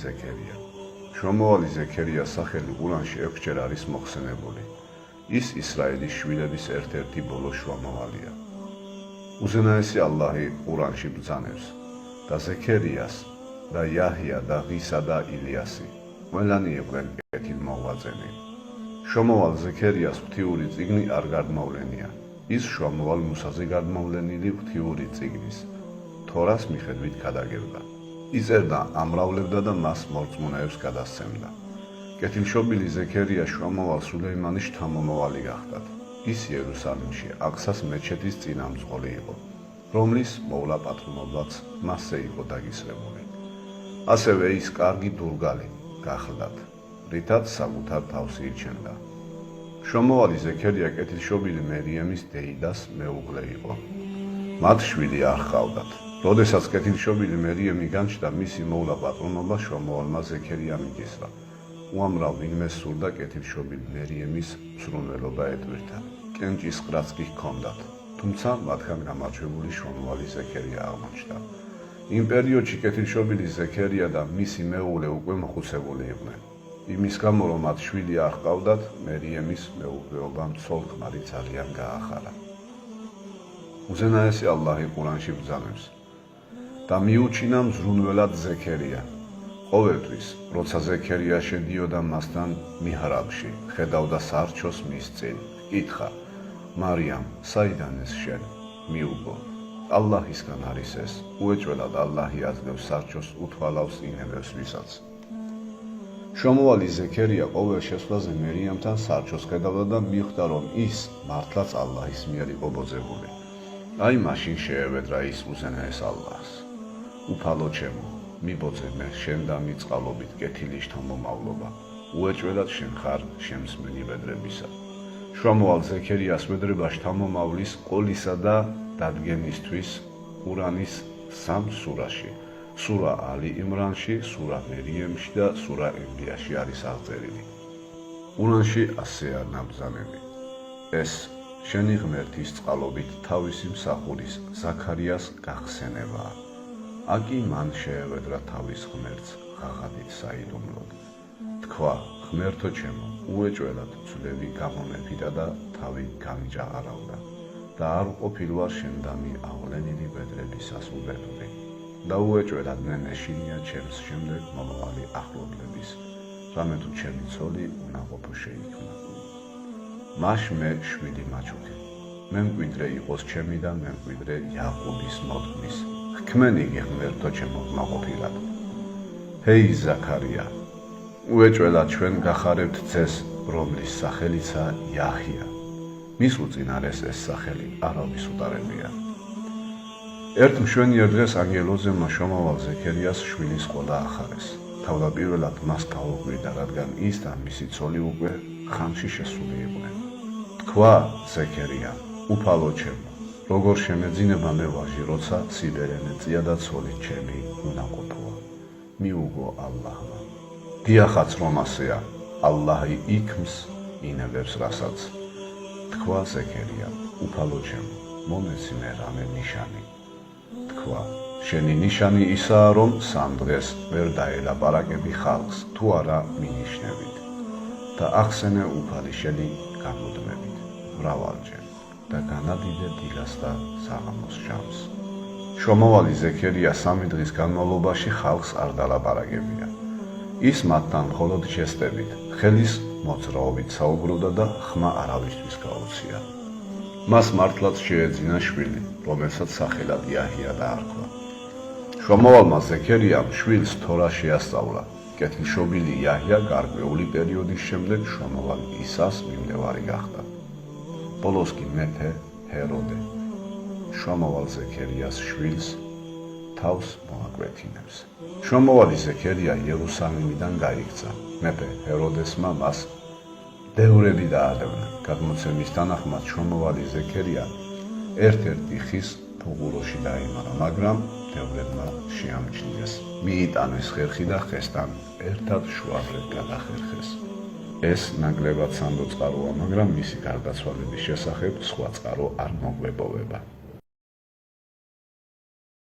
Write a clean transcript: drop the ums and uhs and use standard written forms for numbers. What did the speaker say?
ზექერია. შრომოვალი ზექერიას სახელი ყურანში 6-ჯერ არის მოხსენებული. ის ისრაელის შვილების ერთ-ერთი ბოლო შრომოვალია. უზენაესი ალლაჰი ყურანში ბრძანებს და ზექერიას და იაჰია და ღისა და ილიასი ყველანი იყვნენ კეთილმოღვაწენი. შრომოვალ ზექერიას ღვთიური წიგნი არ გადმოვლენია. ის შრომოვალ მუსაზე გადმოვლენილი ღვთიური წიგნის თორას მიხედვით გადაგებდა. იწერდა, ამრავლებდა და მას მორწმუნეებს გადასცემდა. კეთილშობილი ზექერია შრომოვალ სულეიმანის შთამომავალი გახდათ. ის იერუსალიმში აყსას მეჩეთის წინამძღოლი იყო, რომლის მოვლა პატრონობაც მასზე იყო დაგისრებული. ასევე ის კარგი დურგალი გახლდათ, რითაც საკუთარ თავს ირჩენდა. შრომოვალი ზექერია კეთილშობილი მერიემის დეიდას მეუღლე იყო. მათ შვილი არ ჰყავდათ. როდესაც კეთილშობილი მერიემი განჩნდა, მისი მოვლა პატრონობა შრომოვალმა ზექერიამ იკისრა. უამრავ ვინმე სურდა კეთილშობილი მერიემის მსრულველობა ეტვირთა. კენჭისყრაც კი ჰქონდათ, თუმცა მათგან გამარჯვებული შრომოვალი ზექერია აღმოჩნდა. იმ პერიოდში კეთილშობილი ზექერია და მისი მეუღლე უკვე მოხუცებული იყვნენ. იმის გამო, რომ მათ შვილი არ ჰყავდათ, მერიემის მეუღლეობამ ცოლ-ქმარი ძალიან გაახარა. უზენაესი ალლაჰი ყურანში ბრძანებს და მიუჩინა მზრუნველად ზექერია. ყოველთვის, როცა ზექერია შედიოდა მასთან მიჰრაბში, ხედავდა სარჩოს მის წინ, ითხრა: მარიამ, საიდან ეს შენ? მიუგო, ალლაჰისგან არის ეს. უეჭველად ალლაჰი აძლევს სარჩოს უთვალავს ინებებს ვისაც. შრომოვალი ზექერია ყოველ შესვლაზე მერიამთან სარჩოს ხედავდა და მიხვდა, რომ ის მართლაც ალლაჰის მიერ იყო ბოძებული. აი მაშინ შეევედრა ის უზენაეს ალლაჰს: უფალო ჩემო, მიბოძე მე შენ და მიწყალობით კეთილი შთამომავლობა, უეჭველად შენ ხარ შემსმენი ვედრებისა. შრომოვალ ზექერიას ვედრება შთამომავლის ყოლისა და დადგენისთვის ყურანის 3 სურაში, სურა ალი იმრანში, სურა მერიემში და სურა ემბიაში არის აღწერილი. ყურანში ასეა ნაბრძანები: ეს შენი ღმერთის წყალობით თავისი მსახურის ზაქარიას გახსენებაა. აკი მან შეევედრა თავის ღმერთს ღაღადით საიდუმლოდ. თქვა: ღმერთო ჩემო, უეჭველად ცვლები გამომეფიდა და თავი გამიჭაღარავდა და არ ყოფილვარ შენ დამი აღლენილი ბედრებისას უბედური და უეჭველად მე მეშინია ჩემს შემდეგ მომავალი ახლობლების, რამე თუ ჩემი ცოლი უნაყოფო შეიქმნა. მაშ მე შვილი მაჩუქე, მე მკვიდრე იყოს ჩემი და მე მკვიდრე იაყუბის მოდგმის. ხქმენი ღმერთო ჩემო მაყოფილად. ჰეი ზაქარია, უეჭველად ჩვენ გახარებთ ძეს, რომლის სახელიცა იაჰია. მის უწინარეს ეს სახელი არავის უტარებია. ერთ მშვენიერ დღეს ანგელოზებმა შრომოვალ ზექერიას შვილის ყოლა ახარეს. თავდაპირველად მას გაუკვირდა, რადგან ის და მისი ცოლი უკვე ხანში შესული იყვნენ. თქვა ზექერია: უფალო ჩემო, როგორ შემეძინება მე ვაჟი, როცა სიბერე მეწია და ცოლი ჩემი უნაყოფოა. მიუგო ალლაჰმა. დიახაც რომ ასეა, ალლაჰი იქმს ინებებს რასაც. თქვა ზექერია: უფალო ჩემო, მომეცი მე რამე ნიშანი. თქვა: შენი ნიშანი ისაა, რომ 3 დღეს ვერ დაელაპარაკები ხალხს, თუ არა მინიშნებით და ახსენე უფალი შენი გამუდმებით მრავალჯერ და განადიდე დილას და საღამოს ჟამს. შრომოვალი ზექერია 3 დღის განმავლობაში ხალხს არ დალაპარაკებია. ის მათთან მხოლოდ ჟესტებით, ხელის მოძრაობით საუბრობდა და ხმა არავისთვის გაუწია. მას მართლაც შეეძინა შვილი, რომელსაც სახელად იაჰია დაარქვა. შრომოვალმა ზექერიამ შვილს თორა შეასწავლა. კეთილშობილი იაჰია გარკვეული პერიოდის შემდეგ შრომოვალ ისას მიმდევარი გახდა. ბოლოს კი მეფე ჰეროდე შრომოვალ ზექერიას შვილს თავს მოაკვეთინებს. შრომოვალი ზექერია იერუსალიმიდან გაიქცა. მეფე ჰეროდესმა მას დევრები დაადევნა. გადმოცემის თანახმად შრომოვალი ზექერია ერთ-ერთი ხის ფუღუროში დაიმარა, მაგრამ დევრებმა შეამჩნიეს. მიიტანეს ხერხი და ხესთან ერთად შუადღე გადახერხეს. ეს ნაკლებად სანდო წყაროა, მაგრამ მისი გარდაცვალების შესახებ სხვა წყარო არ მოგვეპოვება.